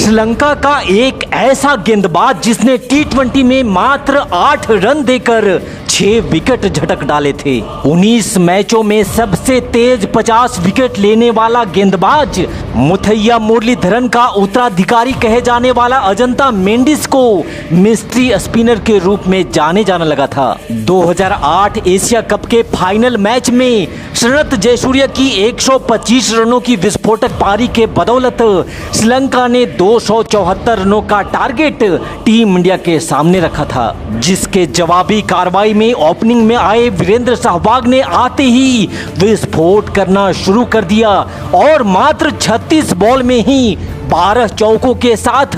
श्रीलंका का एक ऐसा गेंदबाज जिसने टी20 में मात्र 8 रन देकर 6 विकेट झटक डाले थे। 19 मैचों में सबसे तेज 50 विकेट लेने वाला गेंदबाज मुथैया मुरलीधरन का उत्तराधिकारी कहे जाने वाला अजंता मेंडिस को मिस्ट्री स्पिनर के रूप में जाने जाना लगा था। 2008 एशिया कप के फाइनल मैच में शरत जयसूर्य की 125 रनों की विस्फोटक पारी के बदौलत श्रीलंका ने 274 रनों का टारगेट टीम इंडिया के सामने रखा था, जिसके जवाबी कार्रवाई में ओपनिंग में आए वीरेंद्र सहवाग ने आते ही विस्फोट करना शुरू कर दिया और मात्र 36 बॉल में ही 12 चौकों के साथ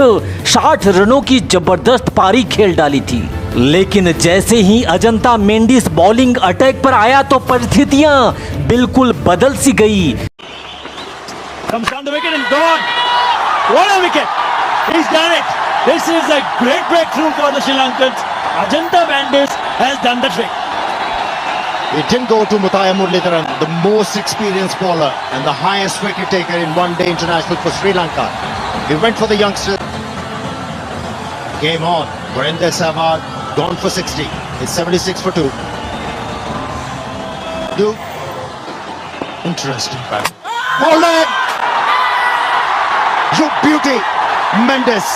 60 रनों की जबरदस्त पारी खेल डाली थी। लेकिन जैसे ही अजंता मेंडिस बॉलिंग अटैक पर आया तो परिस्थितियां बिल्कुल बदल सी गई। What a wicket! He's done it. This is a great breakthrough for the Sri Lankans. Ajantha Mendis has done the trick. It didn't go to Muthaiya Muralitharan, the most experienced bowler and the highest wicket taker in one-day international for Sri Lanka. He went for the youngster. Game on. Virender Sehwag gone for 60. It's 76 for 2. Interesting bat. Bowled it! You beauty, Mendes.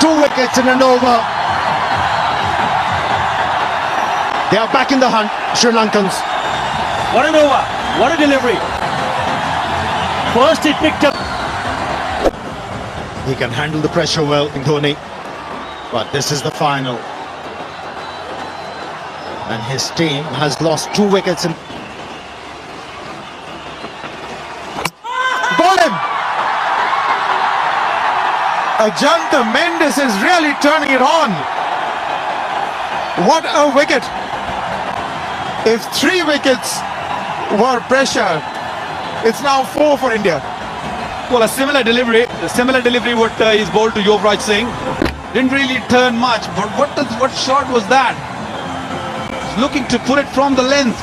2 wickets in an over. They are back in the hunt, Sri Lankans. What an over. What a delivery. First he picked up. He can handle the pressure well in Dhoni. But this is the final. And his team has lost 2 wickets in... Ball him! Ajantha Mendes is really turning it on. What a wicket. If 3 wickets were pressure, it's now 4 for India. Well, a similar delivery what is bowled to Yuvraj Singh. Didn't really turn much, but what shot was that? He's looking to put it from the length.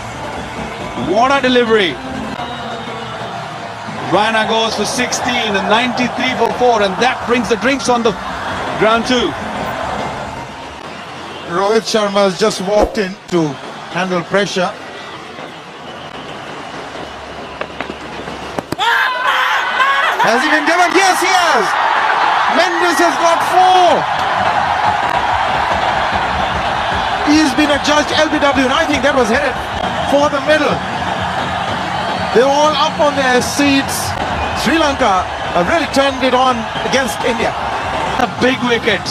What a delivery. Raina goes for 16 and 93 for 4, and that brings the drinks on the ground too. Rohit Sharma has just walked in to handle pressure. Has he been given? Yes, he has. Mendes has got 4. He's been adjudged LBW, and I think that was headed for the middle. They're all up on their seats. Sri Lanka have really turned it on against India. A big wicket,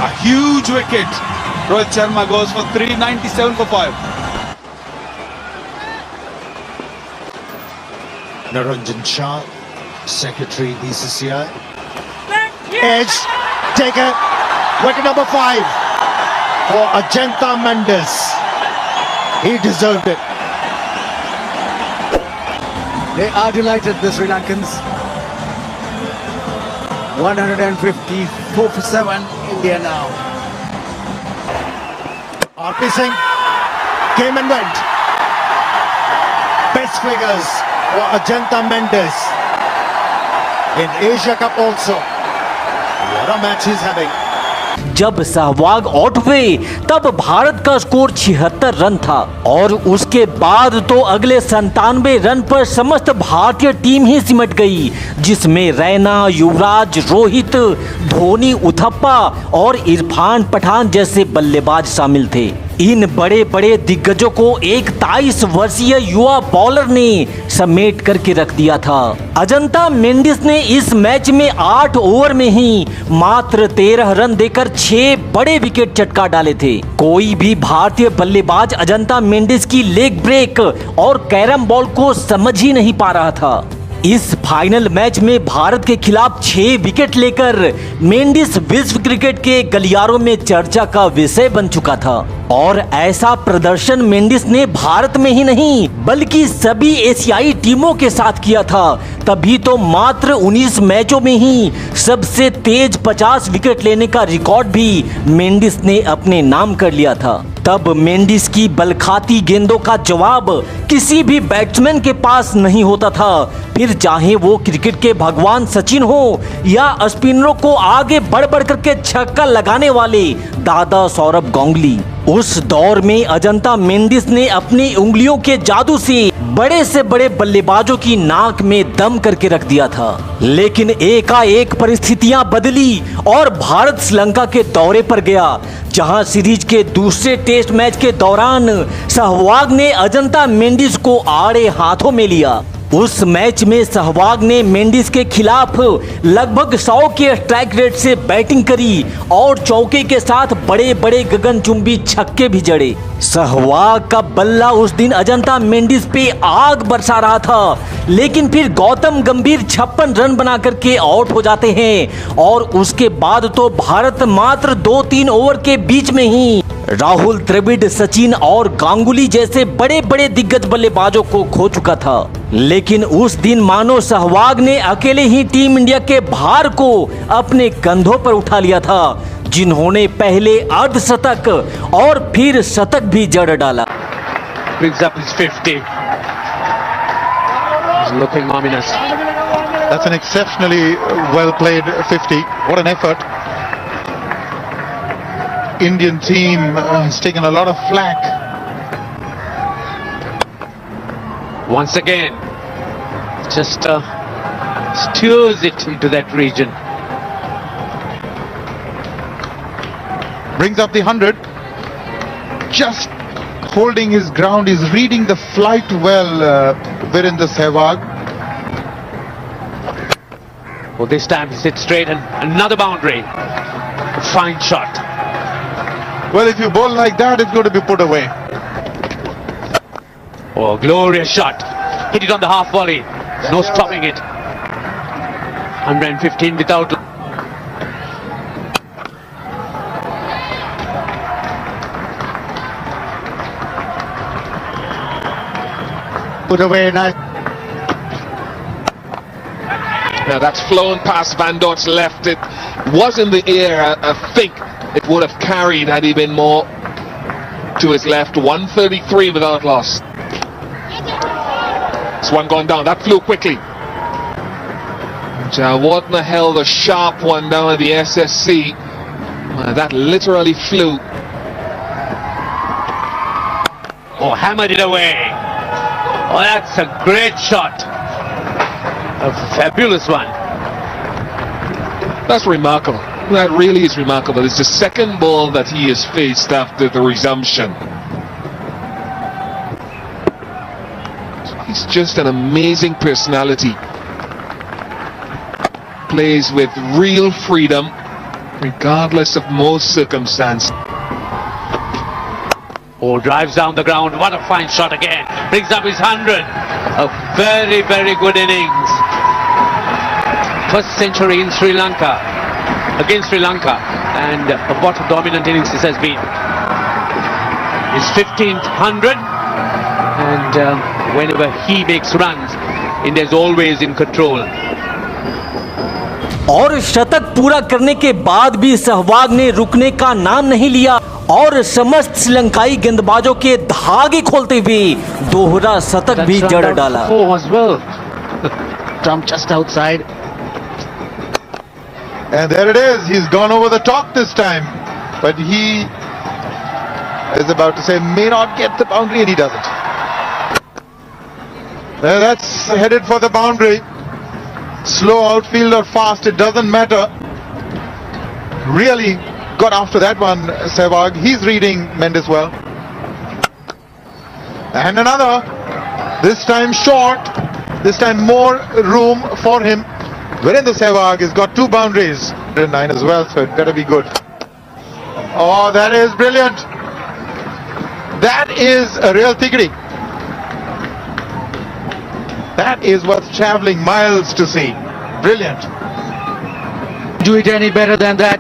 a huge wicket. Rohit Sharma goes for 397 for 5. Naranjan Shah, Secretary BCCI. Edge, taken. Wicket number 5 for Ajantha Mendes. He deserved it. They are delighted, the Sri Lankans. 154 for 7, India now. RP Singh came and went. Best figures for Ajantha Mendes in Asia Cup also. What a match he's having. जब Sehwag out हुए तब भारत का score 76 run था और उसके बाद तो अगले 97 रन पर समस्त भारतीय टीम ही सिमट गई, जिसमें रैना, युवराज, रोहित, धोनी, उथप्पा और इरफान पठान जैसे बल्लेबाज शामिल थे। इन बड़े बड़े दिग्गजों को एक 23 वर्षीय युवा बॉलर ने समेट करके रख दिया था। अजंता मेंडिस ने इस मैच में 8 ओवर में ही मात्र 13 रन देकर 6 बड़े विकेट चटका डाले थे। कोई भी भारतीय बल्लेबाज अजंता मेंडिस की लेग ब्रेक और कैरम बॉल को समझ ही नहीं पा रहा था। इस फाइनल मैच में भारत के खिलाफ 6 विकेट लेकर मेंडिस विश्व क्रिकेट के गलियारों में चर्चा का विषय बन चुका था और ऐसा प्रदर्शन मेंडिस ने भारत में ही नहीं बल्कि सभी एशियाई टीमों के साथ किया था। तभी तो मात्र 19 मैचों में ही सबसे तेज 50 विकेट लेने का रिकॉर्ड भी मेंडिस ने अपने नाम कर लिया था। तब मेंडिस की बलखाती गेंदों का जवाब किसी भी बैट्समैन के पास नहीं होता था, फिर चाहे वो क्रिकेट के भगवान सचिन हो या स्पिनरों को आगे बढ़ बढ़ करके छक्का लगाने वाले दादा सौरभ गांगुली। उस दौर में अजंता मेंडिस ने अपनी उंगलियों के जादू से बड़े से बड़े बल्लेबाजों की नाक में दम करके रख दिया था। लेकिन एकाएक परिस्थितियां बदली और भारत श्रीलंका के दौरे पर गया, जहां सीरीज के दूसरे टेस्ट मैच के दौरान सहवाग ने अजंता मेंडिस को आड़े हाथों में लिया। उस मैच में सहवाग ने मेंडिस के खिलाफ लगभग 100 के स्ट्राइक रेट से बैटिंग करी और चौके के साथ बड़े बड़े गगनचुंबी छक्के भी जड़े। सहवाग का बल्ला उस दिन अजंता मेंडिस पे आग बरसा रहा था, लेकिन फिर गौतम गंभीर 56 रन बना करके आउट हो जाते हैं और उसके बाद तो भारत मात्र 2-3 ओवर के बीच में ही राहुल द्रविड़, सचिन और गांगुली जैसे बड़े बड़े दिग्गज बल्लेबाजों को खो चुका था। लेकिन उस दिन मानो सहवाग ने अकेले ही टीम इंडिया के भार को अपने कंधों पर उठा लिया था, जिन्होंने पहले अर्धशतक और फिर शतक भी जड़ डाला। Brings up his 50. He's looking ominous. That's an exceptionally well played 50. What an effort. Indian team has taken a lot of flack. Once again, just steers it into that region. Brings up the 100. Just holding his ground. He's reading the flight well, Virendra Sehwag. Well, this time he sits straight and another boundary. A fine shot. Well, if you bowl like that, it's going to be put away. Oh, glorious shot. Hit it on the half volley. No stopping it. 115 without. Put away nice. Now that's flown past Van Dort's left. It was in the air. I think it would have carried had he been more to his left. 133 without loss. This one gone down. That flew quickly. Jawatna held a sharp one down at the SSC. That literally flew. Oh, hammered it away. Oh, that's a great shot. A fabulous one. That's remarkable. That really is remarkable. It's the second ball that he has faced after the resumption. He's just an amazing personality. Plays with real freedom, regardless of most circumstance. Oh, drives down the ground. What a fine shot again. Brings up his 100. A very, very good innings. First century in Sri Lanka. Against Sri Lanka. And what a dominant innings this has been. His 15th 100. And whenever he makes runs, India is always in control. और शतक पूरा करने के बाद भी सहवाग ने रुकने का नाम नहीं लिया और समस्त श्रीलंकाई गेंदबाजों के धागे खोलते हुए दोहरा शतक भी जड़ डाला। As well. Trump just outside. And there it is. He's gone over the top this time. But he is about to say may not get the boundary, and he doesn't. That's headed for the boundary. Slow outfield or fast, it doesn't matter. Really got after that one, Sehwag. He's reading Mendes well. And another. This time short. This time more room for him. Virendra Sehwag has got 2 boundaries. 9 as well, so it better be good. Oh, that is brilliant. That is a real tickety. That is what's traveling miles to see. Brilliant. Do it any better than that.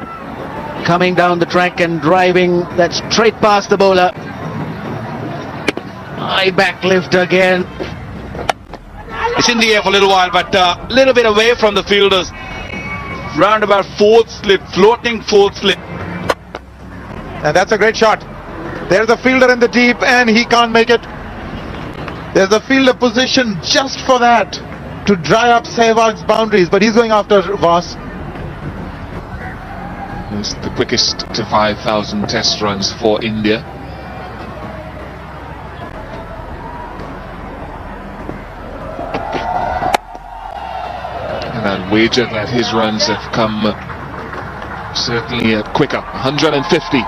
Coming down the track and driving that straight past the bowler. High back lift again. It's in the air for a little while, but a little bit away from the fielders. Round about 4th slip, floating 4th slip. And that's a great shot. There's a fielder in the deep and he can't make it. There's a fielder position just for that, to dry up Sehwag's boundaries, but he's going after Voss. It's the quickest to 5,000 test runs for India. And I'd wager that his runs have come certainly quicker. 150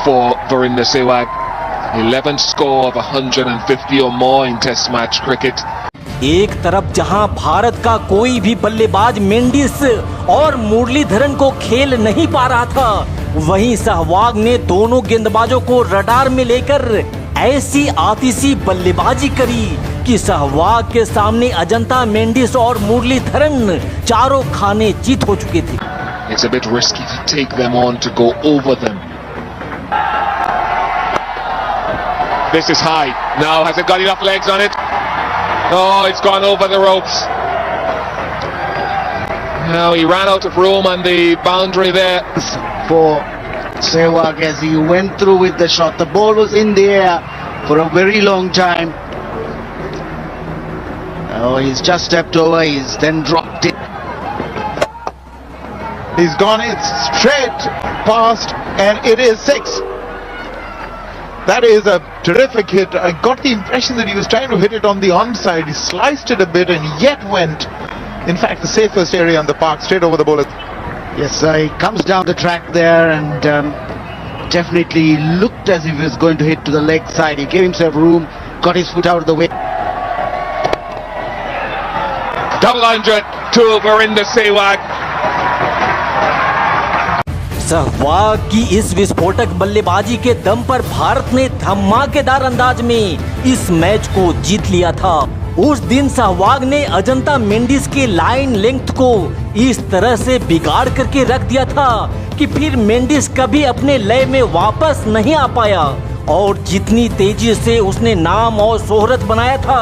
for Virender Sehwag. 11th score of 150 or more in Test match cricket. एक तरफ जहां भारत का कोई भी बल्लेबाज मेंडिस और मुरलीधरन को खेल नहीं पा रहा था, वहीं सहवाग ने दोनों गेंदबाजों को रडार में लेकर ऐसी आतिशी बल्लेबाजी करी कि सहवाग के सामने अजंता, मेंडिस और मुरलीधरन चारों खाने चित हो चुके थे। It's a bit risky to take them on, to go over them. This is high. Now has it got enough legs on it? Oh, it's gone over the ropes. Now he ran out of room on the boundary there. For Sehwag as he went through with the shot. The ball was in the air for a very long time. Oh, he's just stepped over, he's then dropped it. He's gone it straight past and it is 6. That is a terrific hit. I got the impression that he was trying to hit it on the onside. He sliced it a bit and yet went, in fact, the safest area on the park, straight over the bowler. Yes, he comes down the track there and definitely looked as if he was going to hit to the leg side. He gave himself room, got his foot out of the way. Double 100 to Virender Sehwag. Sehwag की इस विस्फोटक बल्लेबाजी के दम पर भारत ने धमाकेदार अंदाज में इस मैच को जीत लिया था। उस दिन सहवाग ने अजंता मेंडिस के लाइन लेंथ को इस तरह से बिगाड़ करके रख दिया था कि फिर मेंडिस कभी अपने लय में वापस नहीं आ पाया और जितनी तेजी से उसने नाम और शोहरत बनाया था,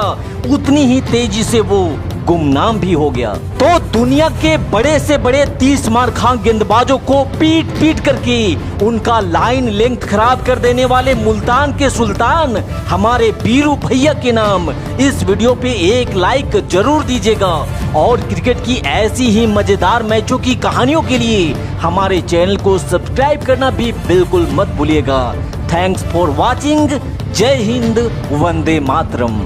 उतनी ही तेजी से वो गुमनाम भी हो गया। तो दुनिया के बड़े से बड़े 30 मार खां गेंदबाजों को पीट पीट करके उनका लाइन लेंथ खराब कर देने वाले मुल्तान के सुल्तान हमारे बीरू भैया के नाम इस वीडियो पे एक लाइक जरूर दीजिएगा और क्रिकेट की ऐसी ही मजेदार मैचों की कहानियों के लिए हमारे चैनल को सब्सक्राइब करना भी बिल्कुल मत भूलिएगा। Thanks for watching. जय हिंद, वंदे मातरम।